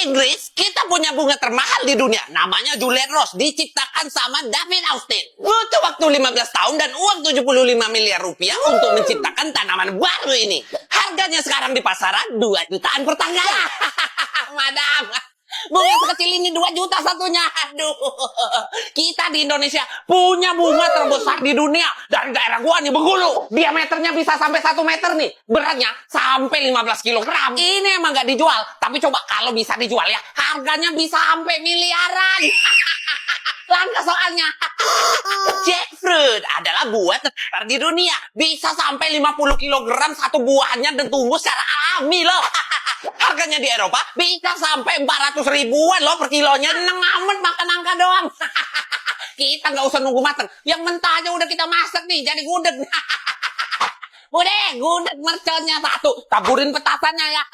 Inggris, kita punya bunga termahal di dunia. Namanya Juliet Rose, diciptakan sama David Austin. Butuh waktu 15 tahun dan uang 75 miliar rupiah untuk menciptakan tanaman baru ini. Harganya sekarang di pasaran 2 jutaan per tanggal. Madam, bunga sekecil ini 2 juta satunya. Aduh, kita di Indonesia punya bunga terbesar di dunia. Dari daerah gua nih, Bengkulu, diameternya bisa sampai 1 meter nih. Beratnya sampai 15 kilogram. Ini emang gak dijual. Tapi coba kalau bisa dijual ya, harganya bisa sampai miliaran. Langka soalnya. Jackfruit adalah buah terbesar di dunia. Bisa sampai 50 kilogram satu buahnya dan tumbuh secara alami loh. Harganya di Eropa bisa sampai 400 ribuan loh per kilonya. Seneng amat makan angka doang. Kita nggak usah nunggu matang. Yang mentah aja udah kita masak nih, jadi gudeg. Udah, gudeg merconnya 1. Taburin petasannya ya.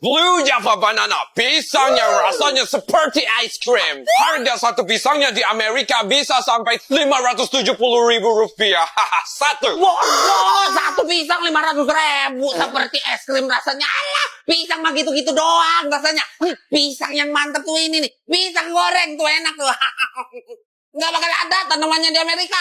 Blue Java Banana, pisangnya rasanya seperti ice cream. Harga satu pisangnya di Amerika bisa sampai 570 ribu rupiah. Satu. Wow, satu pisang 500 ribu. Seperti es krim rasanya. Alah, pisang mah gitu-gitu doang rasanya. Pisang yang mantep tuh ini nih. Pisang goreng tuh enak tuh. Nggak bakal ada tanamannya di Amerika.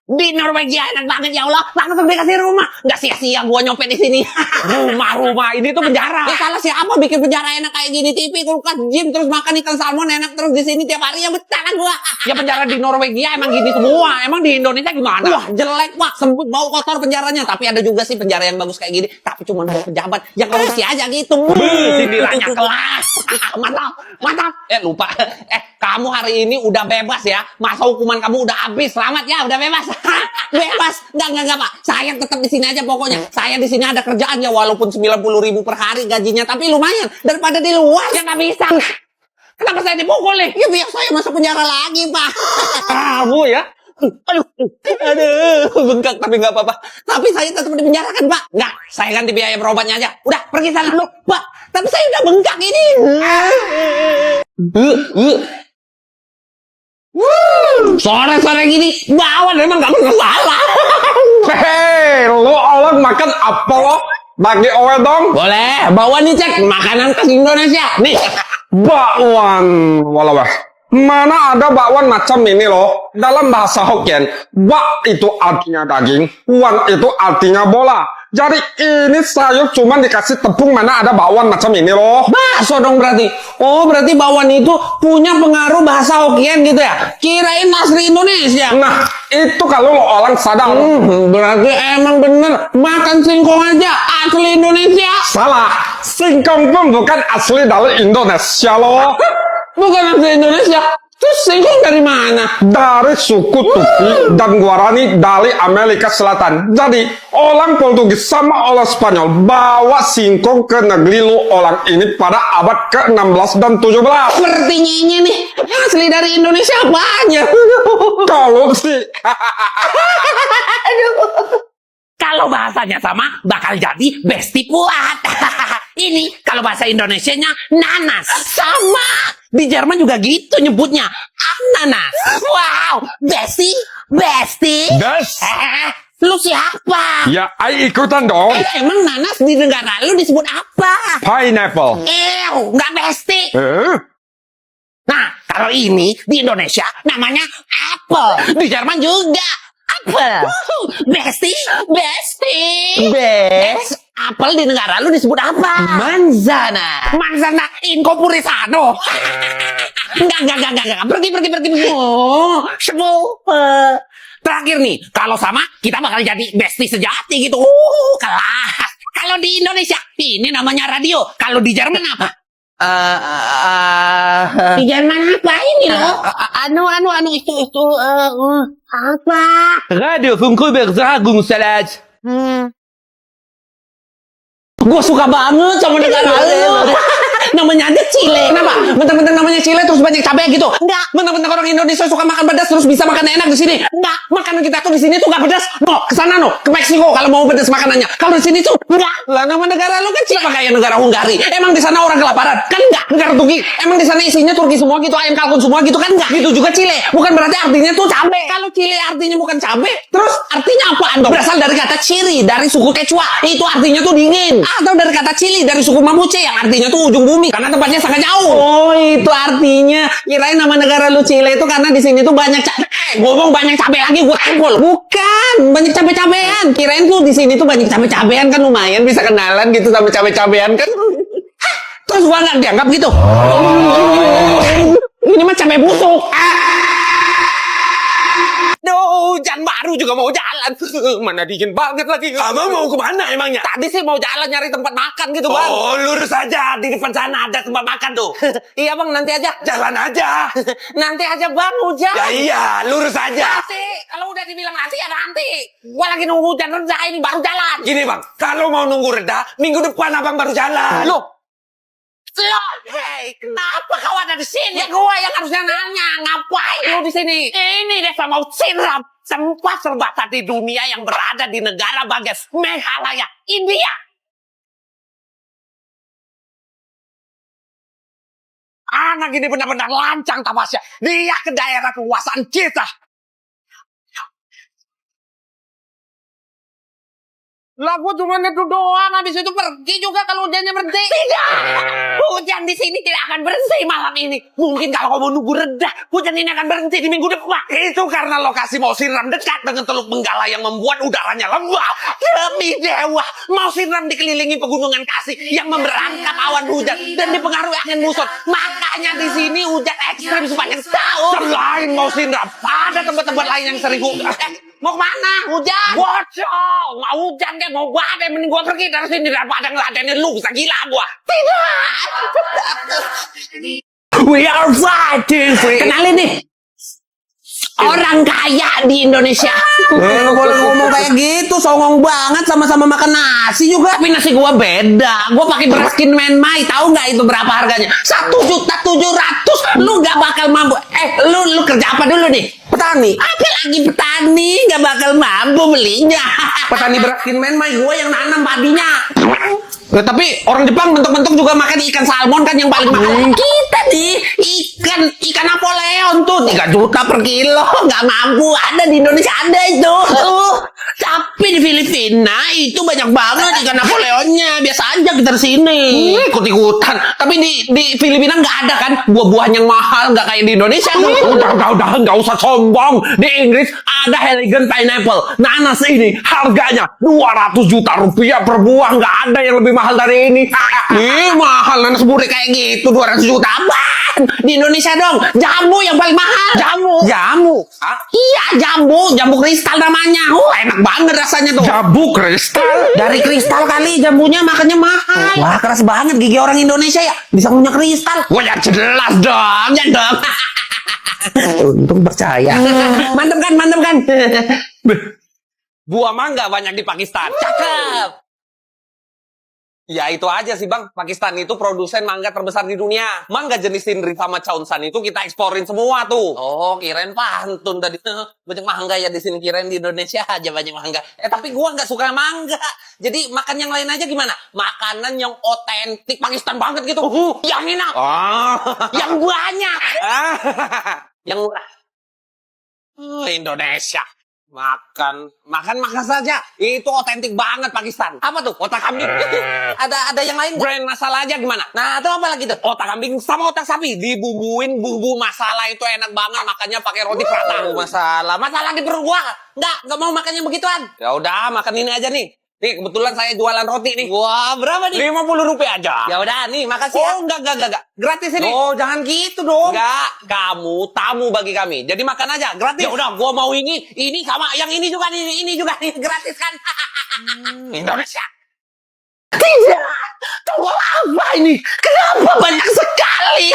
Di Norwegia enak banget ya Allah. Langsung dikasih rumah. Nggak sia-sia gua nyopet di sini. Rumah ini tuh penjara. Ya salah siapa bikin penjara enak kayak gini, TV, kulkas, gym, terus makan ikan salmon enak terus di sini tiap hari, ya betah gua. Ya penjara di Norwegia emang gini semua. Emang di Indonesia gimana? Wah, jelek Pak, sempit, bau kotor penjaranya. Tapi ada juga sih penjara yang bagus kayak gini, tapi cuma buat pejabat yang korupsi aja gitu. Sindirannya kelas. Mantap. Lupa. Kamu hari ini udah bebas ya. Masa hukuman kamu udah habis. Selamat ya, udah bebas. Bebas. Enggak Pak. Saya tetap di sini aja pokoknya. Saya di sini ada kerjaan ya, walaupun 90 ribu per hari gajinya, tapi lumayan daripada di luar yang nggak bisa. Kenapa saya dipukul nih? Ya biar saya masuk penjara lagi, Pak. Kamu ya? Aduh, bengkak tapi nggak apa-apa. Tapi saya tetap dipenjarakan, Pak. Nggak, saya ganti biaya berobatnya aja. Udah, pergi sana lu, Pak. Tapi saya udah bengkak ini. Sore-sore gini, bawaan emang nggak bersalah. Hei, lo orang makan apa lo? Bagi owe dong. Boleh, bawa nih cek makanan khas Indonesia. Nih, Bakwan, walawah. Mana ada bakwan macam ini loh. Dalam bahasa Hokkien, bak itu artinya daging, wan itu artinya bola. Jadi ini sayur cuma dikasih tepung, mana ada bakwan macam ini loh. bakso dong berarti. Oh, berarti bawaan itu punya pengaruh bahasa Hokkien gitu ya? Kirain asli Indonesia. Nah, itu kalau lo orang sadar. Berarti emang bener makan singkong aja asli Indonesia. Salah, singkong pun bukan asli dari Indonesia loh. Bukan asli Indonesia. Terus singkong dari mana? Dari suku Tupi dan Guarani dari Amerika Selatan. Jadi orang Portugis sama orang Spanyol bawa singkong ke negeri lo orang ini pada abad ke-16 dan 17. Sepertinya ini nih asli dari Indonesia banyak. Kalau sih Kalau bahasanya sama, bakal jadi besti puat. Ini kalau bahasa Indonesianya nanas. Sama. Di Jerman juga gitu nyebutnya. Ananas. Wow. Besti. Des. Lu siapa? Ya, ai ikutan dong. Emang nanas di negara lu disebut apa? Pineapple. Nggak besti. Nah, kalau ini di Indonesia namanya apel. Di Jerman juga apel. Besti. Apel di negara lu disebut apa? Manzana incorporisano. Enggak. Pergi. Oh, terakhir nih, kalau sama kita bakal jadi besti sejati gitu. Kelas. Kalau di Indonesia ini namanya radio. Kalau di Jerman apa? Di Jerman apa ini loh? Itu apa? Radio Funkuberzagung-Salat. Gue suka banget sama negara lu. Namanya aja Chile. Kenapa? Mentang-mentang namanya Chile terus banyak cabai gitu? Enggak. Mentang-mentang orang Indonesia suka makan pedas terus bisa makan enak di sini? Enggak. Makanan kita tuh di sini tuh gak pedas. No, ke sana no, ke Meksiko kalau mau pedas makanannya. Kalau di sini tuh enggak. Lah nama negara lu kecil apa kayak negara Hungari? Emang di sana orang kelaparan? Kan enggak. Negara Turki. Emang di sana isinya Turki semua gitu, ayam kalkun semua gitu kan enggak. Gitu juga Chile. Bukan berarti artinya tuh cabe. Kalau Chile artinya bukan cabe, terus artinya apaan dong? Berasal dari kata Chiri, dari suku Quechua. Itu artinya tuh dingin. Atau dari kata Chili, dari suku Mapuche yang artinya tuh ujung bumi karena tempatnya sangat jauh. Oh, itu artinya. Kirain nama negara lu Chile itu karena di sini tuh banyak cabe. Ngomong banyak cabe lagi gue tengkol. Bukan, banyak cabe-cabean. Kirain tuh di sini tuh banyak cabe-cabean kan lumayan bisa kenalan gitu sama cabe-cabean kan. Hah, terus gua nggak dianggap gitu. Ini mah cabe busuk. Duh, hujan baru juga mau jalan. Mana dingin banget lagi. Abang mau kemana emangnya? Tadi sih mau jalan nyari tempat makan gitu bang. Oh, lurus aja. Di depan sana ada tempat makan tuh. Iya bang, nanti aja. Jalan aja. Nanti aja bang, hujan. Ya iya, lurus aja. Nanti, kalau udah dibilang nanti ya nanti. Gua lagi nunggu hujan reda ini baru jalan. Gini bang, kalau mau nunggu reda, minggu depan abang baru jalan. Loh, hei, kenapa kau ada di sini? Ya gua yang harusnya nanya, ngapain lu di sini? Ini desa mau siram tempat terbata di dunia yang berada di negara bagas Meghalaya, India. Anak ini benar-benar lancang tamasya. Dia ke daerah kekuasaan kita. Lah gua cuma itu doang, habis itu pergi juga kalau hujannya berhenti. Tidak, hujan di sini tidak akan berhenti malam ini. Mungkin kalau kamu nunggu reda, hujan ini akan berhenti di minggu depan. Itu karena lokasi mau siram dekat dengan Teluk Benggala yang membuat udaranya lembab. Demi dewa, mau siram dikelilingi pegunungan kasih yang memberangkap awan hujan dan dipengaruhi angin muson. Makanya di sini hujan ekstrim sepanjang tahun. Selain mau siram, ada tempat-tempat lain yang sering hujan. Mau kemana? Hujan? Bocor! Mau hujan deh, mau badai. Mending gua pergi dari sini daripada ngeladenin lu. Bisa gila gua. Tidak! We are fighting free. Kenalin nih. Orang kaya di Indonesia. Boleh ngomong kayak gitu, songong banget sama-sama makan nasi juga. Tapi nasi gua beda. Gua pakai beras Kinmenmai. Tahu nggak itu berapa harganya? 1.700.000. Lu nggak bakal mampu. Lu kerja apa dulu nih? Petani. Apa lagi petani? Nggak bakal mampu belinya. Petani beras Kinmenmai. Gua yang nanam padinya. Tapi orang Jepang bentuk-bentuk juga makan ikan salmon kan yang paling mahal. Kita nih ikan Napoleon tuh 3 juta per kilo, nggak mampu. Ada di Indonesia ada itu. Tapi di Filipina itu banyak banget ikan Napoleonnya. Biasa aja kita di sini ikut-ikutan. Tapi di Filipina nggak ada kan buah-buahan yang mahal, nggak kayak di Indonesia. Udah nggak usah sombong. Di Inggris ada elegant pineapple. Nanas ini harganya 200 juta rupiah per buah. Nggak ada yang lebih mahal dari ini. Mahal nanas burik kayak gitu 200 juta apaan? Di Indonesia dong, jamu yang paling mahal. Jamu. Iya, jambu kristal namanya. Enak banget rasanya tuh. Jambu kristal. Dari kristal kali jambunya makannya mahal. Wah, keras banget gigi orang Indonesia ya. Bisa punya kristal. Wah, ya jelas dong. Ya dong. Untung percaya. Mantap kan? Buah mangga banyak di Pakistan. Cakep. Ya itu aja sih bang, Pakistan itu produsen mangga terbesar di dunia. Mangga jenis Sindri sama Chaunsan itu kita eksporin semua tuh. Oh kirain pantun tadi. Banyak mangga ya di sini, kirain di Indonesia aja banyak mangga. Tapi gua nggak suka mangga. Jadi makan yang lain aja gimana? Makanan yang otentik Pakistan banget gitu. Yang enak. Yang banyak. Yang murah. Indonesia. Makan saja. Itu otentik banget Pakistan. Apa tuh? Otak kambing. Ada yang lain? Brand masala aja gimana? Nah, itu apa lagi tuh? Otak kambing sama otak sapi dibumbuin bumbu masala itu enak banget. Makannya pakai roti prata. Masalah di perut gua. Enggak mau makannya begituan. Ya udah, makan ini aja nih. Nih, kebetulan saya jualan roti nih. Wah, berapa nih? 50 rupiah aja. Ya udah, nih, makasih ya. Enggak. Gratis ini. Oh, jangan gitu dong. Enggak, kamu tamu bagi kami. Jadi makan aja, gratis. Ya udah, gua mau ini sama yang ini juga nih, gratis kan. Indonesia. Tidak. Tombol apa ini? Kenapa banyak sekali?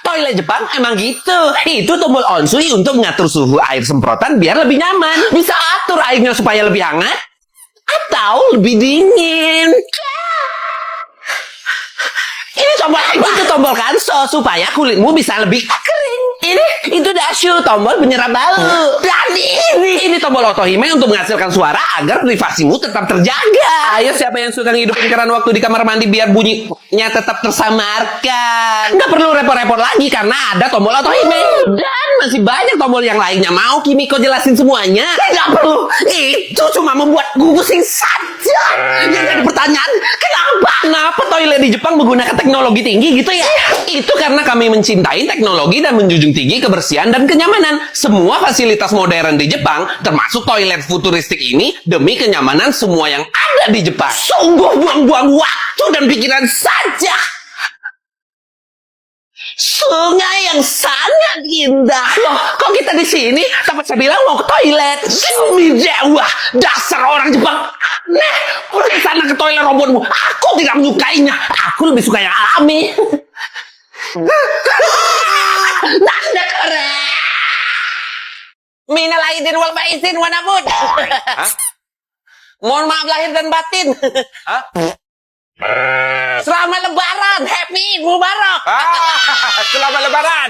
Toilet Jepang emang gitu. Itu tombol onsui untuk mengatur suhu air semprotan biar lebih nyaman. Bisa atur airnya supaya lebih hangat atau lebih dingin. Ini tombol kanso supaya kulitmu bisa lebih kering. Itu dasyu tombol penyerap bau. Dan Ini tombol otohime untuk menghasilkan suara agar privasimu tetap terjaga. Ayo siapa yang suka ngidupin keran waktu di kamar mandi biar bunyinya tetap tersamarkan. Nggak perlu repot-repot lagi karena ada tombol otohime. Dan masih banyak tombol yang lainnya. Mau Kimiko jelasin semuanya? Tidak perlu. Itu cuma membuat gue pusing saja. Yang jadi pertanyaan, Kenapa toilet di Jepang menggunakan teknologi tinggi gitu ya? Itu karena kami mencintai teknologi dan menjunjung tinggi kebersihan dan kenyamanan. Semua fasilitas modern di Jepang, termasuk toilet futuristik ini, demi kenyamanan semua yang ada di Jepang. sungguh buang-buang waktu dan pikiran saja. Sungai yang sangat indah. Loh, kok kita di sini? Tapi saya bilang mau ke toilet. Demi dewa, dasar orang Jepang aneh. Pergi sana ke toilet robotmu. Aku tidak menyukainya. Aku lebih suka yang alami. Nanda keren. Minal aidin wal faizin wa nabud. Mohon maaf lahir dan batin. Selamat lebaran, happy mubarak. Selamat lebaran.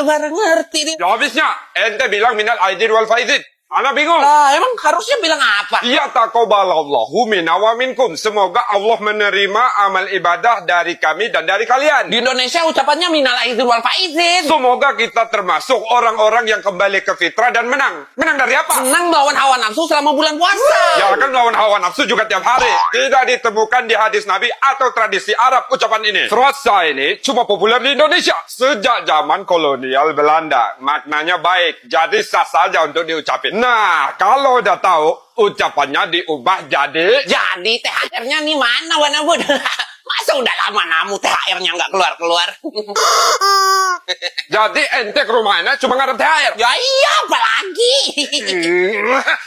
Baru ngerti nih. Ya habisnya, ente bilang minal aidin wal faizin. Ana bingung. Lah, emang harusnya bilang apa? Ya taqabbalallahu minna wa minkum. Semoga Allah menerima amal ibadah dari kami dan dari kalian. Di Indonesia ucapannya minal aidin wal faizin. Semoga kita termasuk orang-orang yang kembali ke fitrah dan menang. Menang dari apa? Senang melawan hawa nafsu selama bulan puasa. Ya akan melawan hawa nafsu juga tiap hari. Tidak ditemukan di hadis Nabi atau tradisi Arab ucapan ini. Frasa ini cuma populer di Indonesia sejak zaman kolonial Belanda. Maknanya baik, jadi sah saja untuk diucapin. Nah, kalau udah tahu, ucapannya diubah jadi... Jadi THR-nya nih mana Wana Bud? Masa udah lama namu THR-nya nggak keluar-keluar? Jadi ente ke rumahnya cuma ngarep THR. Ya iya, apalagi?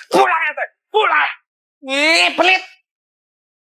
Pulang ente, pulang. Ih, pelit.